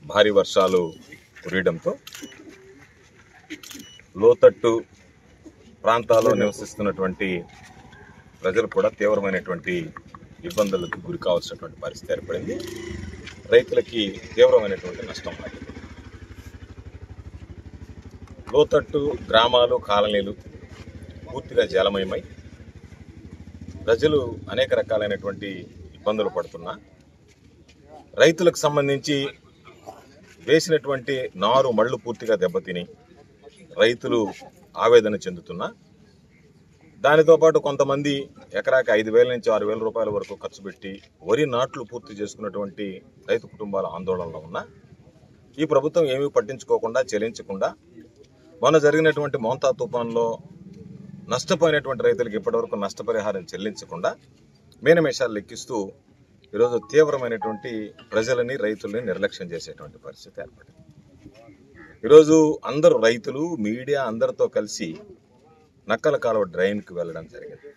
భారీ వర్షాలు కురియడంతో లోతట్టు ప్రాంతాల్లో నివసిస్తున్నటువంటి ప్రజలు కూడా తీవ్రమైనటువంటి ఇబ్బందులకు గురి కావాల్సినటువంటి పరిస్థితి ఏర్పడింది. రైతులకి తీవ్రమైనటువంటి నష్టం పడింది. లోతట్టు గ్రామాలు కాలనీలు పూర్తిగా జలమయమై ప్రజలు అనేక రకాలైనటువంటి ఇబ్బందులు పడుతున్నా, రైతులకు సంబంధించి వేసినటువంటి నారు మళ్ళు పూర్తిగా దెబ్బతిని రైతులు ఆవేదన చెందుతున్నా, దానితో పాటు కొంతమంది ఎకరాకి 5,000 నుంచి 6,000 రూపాయల వరకు ఖర్చు పెట్టి వరి నాట్లు పూర్తి చేసుకున్నటువంటి రైతు కుటుంబాల ఆందోళనలో ఉన్నా ఈ ప్రభుత్వం ఏమీ పట్టించుకోకుండా చెల్లించకుండా మొన్న జరిగినటువంటి మోంతా తుఫాన్లో నష్టపోయినటువంటి రైతులకు ఇప్పటివరకు నష్టపరిహారం చెల్లించకుండా మేనమేషాలు లెక్కిస్తూ ఈరోజు తీవ్రమైనటువంటి ప్రజలని రైతుల్ని నిర్లక్ష్యం చేసేటువంటి పరిస్థితి ఏర్పడింది. ఈరోజు అందరూ రైతులు మీడియా అందరితో కలిసి నక్కల కాలువ డ్రైన్కి వెళ్ళడం జరిగింది.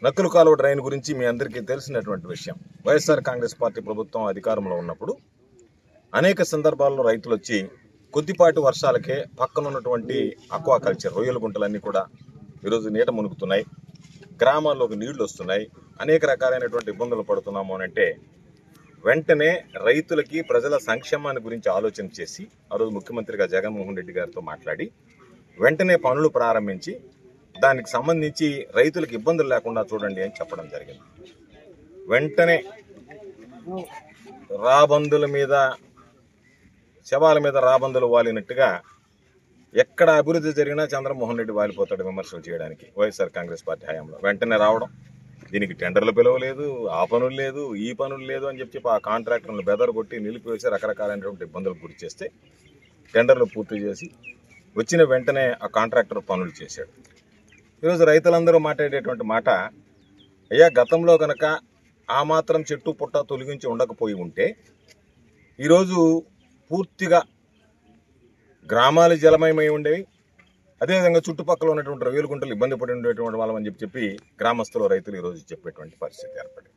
నక్కల కాలువ డ్రైన్ గురించి మీ అందరికీ తెలిసినటువంటి విషయం. వైఎస్ఆర్ కాంగ్రెస్ పార్టీ ప్రభుత్వం అధికారంలో ఉన్నప్పుడు అనేక సందర్భాల్లో రైతులు వచ్చి కొద్దిపాటి వర్షాలకే పక్కన ఉన్నటువంటి అక్వాకల్చర్ రొయ్యల గుంటలన్నీ కూడా ఈరోజు నీట మునుగుతున్నాయి, గ్రామాల్లోకి నీళ్లు వస్తున్నాయి, అనేక రకాలైనటువంటి ఇబ్బందులు పడుతున్నాము అని అంటే వెంటనే రైతులకి ప్రజల సంక్షేమాన్ని గురించి ఆలోచన చేసి ఆ రోజు ముఖ్యమంత్రిగా జగన్మోహన్ రెడ్డి గారితో మాట్లాడి వెంటనే పనులు ప్రారంభించి దానికి సంబంధించి రైతులకు ఇబ్బందులు లేకుండా చూడండి అని చెప్పడం జరిగింది. వెంటనే రాబందుల మీద శవాల మీద రాబందులు వాలినట్టుగా ఎక్కడ అభివృద్ధి జరిగినా చంద్రమోహన్ రెడ్డి వాలిపోతాడు విమర్శలు చేయడానికి. వైఎస్ఆర్ కాంగ్రెస్ పార్టీ హయాంలో వెంటనే రావడం, దీనికి టెండర్లు పిలవలేదు, ఆ పనులు లేదు, ఈ పనులు లేదు అని చెప్పి ఆ కాంట్రాక్టర్లను బెదరగొట్టి నిలిపివేసి రకరకాలైనటువంటి ఇబ్బందులు గురి చేస్తే టెండర్లు పూర్తి చేసి వచ్చిన వెంటనే ఆ కాంట్రాక్టర్ పనులు చేశాడు. ఈరోజు రైతులందరూ మాట్లాడేటువంటి మాట, అయ్యా గతంలో కనుక ఆ మాత్రం చెట్టు పుట్ట తొలగించి ఉండకపోయి ఉంటే ఈరోజు పూర్తిగా గ్రామాలు జలమయమై ఉండేవి, అదేవిధంగా చుట్టుపక్కల ఉన్నటువంటి రొయ్యల గుంటలు ఇబ్బంది పడి ఉండేటువంటి వాళ్ళని చెప్పి గ్రామస్తులు రైతులు ఈరోజు చెప్పేటువంటి పరిస్థితి ఏర్పడింది.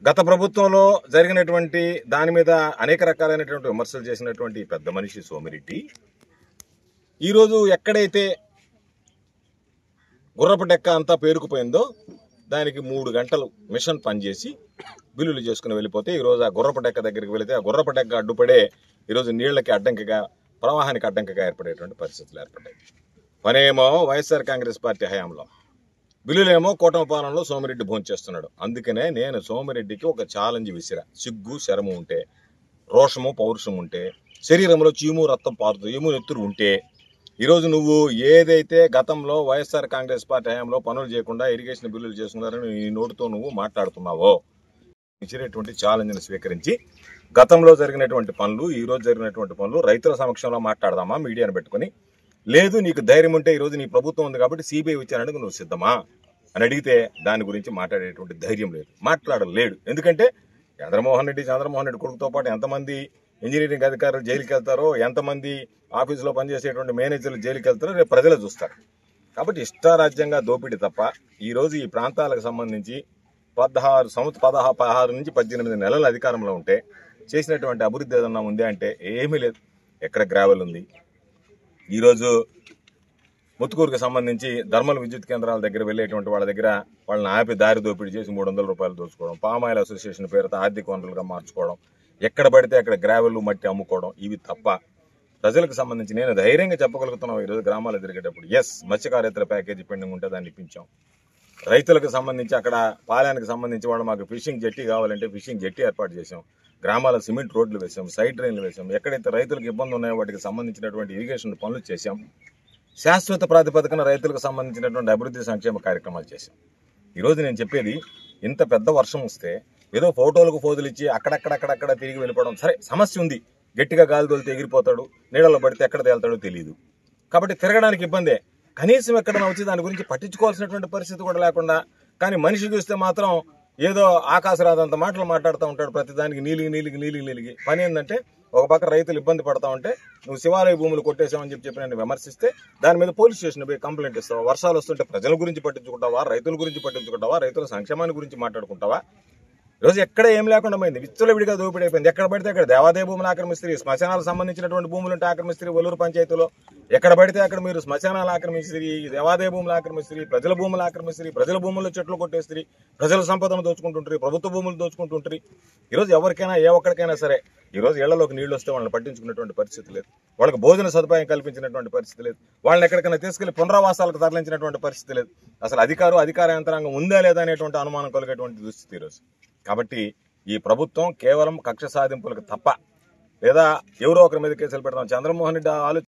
గత ప్రభుత్వంలో జరిగినటువంటి దాని మీద అనేక రకాలైనటువంటి విమర్శలు చేసినటువంటి పెద్ద మనిషి సోమిరెడ్డి ఈరోజు ఎక్కడైతే గుర్రపు డెక్క అంతా పేరుకుపోయిందో దానికి 3 గంటలు మిషన్ పనిచేసి బిల్లులు చేసుకుని వెళ్ళిపోతే ఈరోజు ఆ గుర్రపు డెక్క దగ్గరికి వెళితే ఆ గుర్రపు డెక్క అడ్డుపడే ఈరోజు నీళ్లకి అడ్డంకిగా, ప్రవాహానికి అడ్డంకిగా ఏర్పడేటువంటి పరిస్థితులు ఏర్పడ్డాయి. పనేమో వైఎస్ఆర్ కాంగ్రెస్ పార్టీ హయాంలో, బిల్లులేమో కూటమి పాలనలో సోమిరెడ్డి భోంచేస్తున్నాడు. అందుకనే నేను సోమిరెడ్డికి ఒక ఛాలెంజ్ విసిరా. సిగ్గు శరము ఉంటే, రోషము పౌరుషం ఉంటే, శరీరంలో చీము రక్తం పారుతూ ఏమో ఎత్తురు ఉంటే ఈరోజు నువ్వు ఏదైతే గతంలో వైఎస్ఆర్ కాంగ్రెస్ పార్టీ హయాంలో పనులు చేయకుండా ఇరిగేషన్ బిల్లులు చేసుకున్నారని నీ నోటితో నువ్వు మాట్లాడుతున్నావో ఇచ్చినటువంటి ఛాలెంజ్ని స్వీకరించి గతంలో జరిగినటువంటి పనులు, ఈ రోజు జరిగినటువంటి పనులు రైతుల సమక్షంలో మాట్లాడదామా మీడియాను పెట్టుకుని? లేదు, నీకు ధైర్యం ఉంటే ఈరోజు నీ ప్రభుత్వం ఉంది కాబట్టి సిబిఐ విచారణకు నువ్వు సిద్ధమా అని అడిగితే దాని గురించి మాట్లాడేటువంటి ధైర్యం లేదు, మాట్లాడలేడు. ఎందుకంటే చంద్రమోహన్ రెడ్డి కొడుకుతో పాటు ఎంతమంది ఇంజనీరింగ్ అధికారులు జైలుకి వెళ్తారో, ఎంతమంది ఆఫీసులో పనిచేసేటువంటి మేనేజర్లు జైలుకి వెళ్తారో రేపు ప్రజలే చూస్తారు. కాబట్టి ఇష్టారాజ్యంగా దోపిడీ తప్ప ఈరోజు ఈ ప్రాంతాలకు సంబంధించి 16 నుంచి 18 నెలల అధికారంలో ఉంటే చేసినటువంటి అభివృద్ధి ఏదన్నా ఉంది అంటే ఏమీ లేదు. ఎక్కడ గ్రావెల్ ఉంది? ఈరోజు ముత్తుకూరుకు సంబంధించి ధర్మల్ విద్యుత్ కేంద్రాల దగ్గర వెళ్ళేటువంటి వాళ్ళ దగ్గర వాళ్ళని ఆపి దారి దోపిడీ చేసి 300 రూపాయలు దోచుకోవడం, పామాయిల్ అసోసియేషన్ పేరుతో ఆర్థిక వనరులుగా మార్చుకోవడం, ఎక్కడ పడితే అక్కడ గ్రావెల్ మట్టి అమ్ముకోవడం, ఇవి తప్ప ప్రజలకు సంబంధించి నేను ధైర్యంగా చెప్పగలుగుతున్నాం. ఈరోజు గ్రామాలు తిరిగేటప్పుడు మత్స్యకార్యేతర ప్యాకేజీ పెండింగ్ ఉంటే దాన్ని ఇప్పించాం. రైతులకు సంబంధించి అక్కడ పాలయానికి సంబంధించి వాళ్ళు మాకు ఫిషింగ్ జెట్టి కావాలంటే ఫిషింగ్ జెట్టి ఏర్పాటు చేసాం, గ్రామాల సిమెంట్ రోడ్లు వేసాం, సైడ్ డ్రైన్లు వేసాం, ఎక్కడైతే రైతులకు ఇబ్బంది ఉన్నాయో వాటికి సంబంధించినటువంటి ఇరిగేషన్ పనులు చేశాం, శాశ్వత ప్రాతిపదికన రైతులకు సంబంధించినటువంటి అభివృద్ధి సంక్షేమ కార్యక్రమాలు చేశాం. ఈరోజు నేను చెప్పేది, ఇంత పెద్ద వర్షం వస్తే ఏదో ఫోటోలకు ఫోజులు ఇచ్చి అక్కడక్కడ తిరిగి వెళ్ళిపోవడం సరే, సమస్య ఉంది, గట్టిగా గాలి తోలితే ఎగిరిపోతాడు, నీళ్ళలో పడితే ఎక్కడ తేలుతాడో తెలియదు, కాబట్టి తిరగడానికి ఇబ్బందే. కనీసం ఎక్కడైనా వచ్చి దాని గురించి పట్టించుకోవాల్సినటువంటి పరిస్థితి కూడా లేకుండా, కానీ మనిషి చూస్తే మాత్రం ఏదో ఆకాశరాదంత మాటలు మాట్లాడుతూ ఉంటాడు. ప్రతిదానికి నీలిగి పని ఏంటంటే ఒక పక్క రైతులు ఇబ్బంది పడతా ఉంటే నువ్వు శివాలయ భూములు కొట్టేసామని చెప్పి నేను విమర్శిస్తే దాని మీద పోలీస్ స్టేషన్ పోయి కంప్లైంట్ ఇస్తావా? వర్షాలు వస్తుంటే ప్రజల గురించి పట్టించుకుంటావా? రైతుల గురించి పట్టించుకుంటావా? రైతుల సంక్షేమాన్ని గురించి మాట్లాడుకుంటావా? ఈరోజు ఎక్కడ ఏం లేకుండా పోయింది, విచ్చలవిడిగా దోపిడీ అయిపోయింది. ఎక్కడ పడితే అక్కడ దేవాదాయ భూములు ఆక్రమిస్తారు, శ్మశానాలకు సంబంధించినటువంటి భూములు ఉంటే ఆక్రమిస్తారు. ఒల్లూరు పంచాయతీలో ఎక్కడ పడితే అక్కడ మీరు శ్మశానాలు ఆక్రమిస్తారు, దేవాదాయ భూములు ఆక్రమిస్తారు, ప్రజల భూములు ఆక్రమిస్తారు, ప్రజల భూముల్లో చెట్లు కొట్టేస్తారు, ప్రజల సంపదను దోచుకుంటుంటారు, ప్రభుత్వ భూములు దోచుకుంటుంటారు. ఈరోజు ఎవరికైనా ఏ ఒక్కడికైనా సరే ఈరోజు ఇళ్లలోకి నీళ్లు వస్తే వాళ్ళని పట్టించుకున్నటువంటి పరిస్థితి లేదు, వాళ్ళకి భోజన సదుపాయం కల్పించినటువంటి పరిస్థితి లేదు, వాళ్ళని ఎక్కడికైనా తీసుకెళ్లి పునరావాసాలకు తరలించినటువంటి పరిస్థితి లేదు. అసలు అధికార యంత్రాంగం ఉందా లేదా అనేటువంటి అనుమానం కలిగేటువంటి దుస్థితి ఈరోజు. కాబట్టి ఈ ప్రభుత్వం కేవలం కక్ష సాధింపులకు తప్ప, లేదా ఎవరో ఒకరి మీద కేసులు పెడతాం, చంద్రమోహన్ రెడ్డి